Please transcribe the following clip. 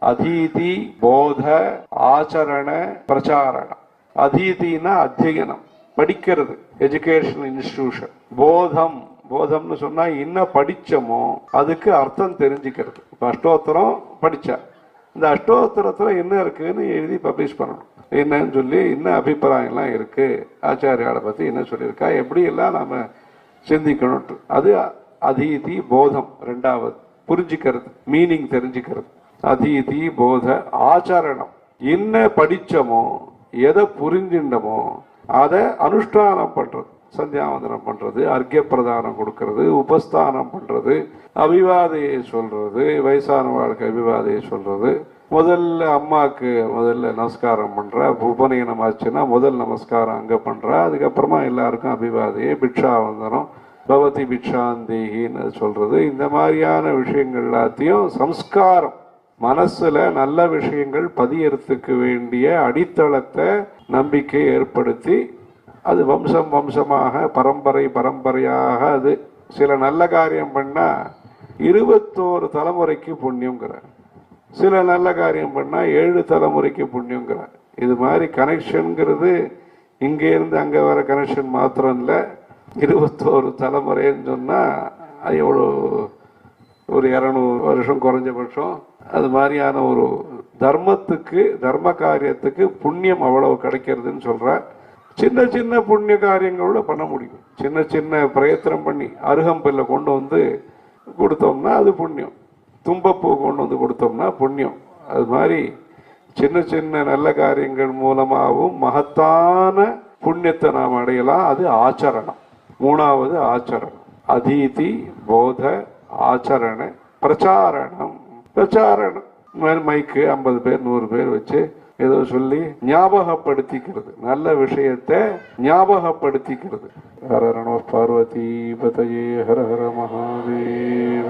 அதீதி போத ஆச்சரண பிரச்சாரணம். அதீதினா அத்தியனம், படிக்கிறது, எஜுகேஷன் இன்ஸ்டிடியூஷன். போதம், போதம்னு சொன்னா என்ன படிச்சோமோ அதுக்கு அர்த்தம் தெரிஞ்சுக்கிறது. இப்ப அஷ்டோத்திரம் படிச்சா இந்த அஷ்டோத்திரத்துல என்ன இருக்குன்னு எழுதி பப்ளிஷ் பண்ணணும். என்னன்னு சொல்லி என்ன அபிப்பிராயம்லாம் இருக்கு, ஆச்சாரியால பத்தி என்ன சொல்லியிருக்கா, எப்படி எல்லாம் நாம சிந்திக்கணும். அது அதீதி போதம். ரெண்டாவது புரிஞ்சுக்கிறது, மீனிங் தெரிஞ்சுக்கிறது. அதீதி போத ஆச்சரணம், என்ன படிச்சோமோ எதை புரிஞ்சின்றமோ அதை அனுஷ்டானம் பண்றது. சந்தியாவந்தனம் பண்றது, அர்க்கிய பிரதானம் கொடுக்கறது, உபஸ்தானம் பண்றது, அபிவாதையை சொல்றது, வயசான வாழ்க்கை அபிவாதையை சொல்றது. முதல்ல அம்மாவுக்கு முதல்ல நமஸ்காரம் பண்ற, உபநயனம் ஆச்சுன்னா முதல் நமஸ்காரம் அங்க பண்ற, அதுக்கப்புறமா எல்லாருக்கும் அபிவாதையை, பிக்ஷாவந்தனம், பவதி பிக்ஷாந்தேகின்னு சொல்றது. இந்த மாதிரியான விஷயங்கள் எல்லாத்தையும் சம்ஸ்காரம், மனசுல நல்ல விஷயங்கள் பதியறதுக்கு வேண்டிய அடித்தளத்தை நம்பிக்கை ஏற்படுத்தி அது வம்சம் வம்சமாக பரம்பரை பரம்பரையாக அது சில நல்ல காரியம் பண்ணா 21 தலைமுறைக்கு புண்ணியங்கிறார், சில நல்ல காரியம் பண்ணா 7 தலைமுறைக்கு புண்ணியங்கிறார். இது மாதிரி கனெக்ஷன்ங்கிறது இங்கே இருந்து அங்க வர கனெக்ஷன் மாத்திரம் இல்லை, 21 தலைமுறைன்னு சொன்னா அது எவ்வளோ, ஒரு 200 வருஷம் குறைஞ்சபட்சம். அது மாதிரியான ஒரு தர்மத்துக்கு, தர்ம காரியத்துக்கு புண்ணியம் அவ்வளவு கிடைக்கிறதுன்னு சொல்ற. சின்ன சின்ன புண்ணிய காரியங்களோட பண்ண முடியும். சின்ன சின்ன பிரயத்தனம் பண்ணி அருகம்பில்லை கொண்டு வந்து கொடுத்தோம்னா அது புண்ணியம், தும்பப்பூ கொண்டு வந்து கொடுத்தோம்னா புண்ணியம். அது மாதிரி சின்ன சின்ன நல்ல காரியங்கள் மூலமாகவும் மகத்தான புண்ணியத்தை நாம் அடையலாம். அது ஆச்சரணம். மூணாவது ஆச்சரணம், அதீதி போத ஆச்சரண பிரச்சாரணம். பிரச்சாரணம் மைக்கு 50 பேர் 100 பேர் வச்சு ஏதோ சொல்லி ஞாபகப்படுத்திக்கிறது, நல்ல விஷயத்தை ஞாபகப்படுத்திக்கிறது. ஹர ஹர நம பார்வதி பதயே ஹர ஹர மகாதேவ.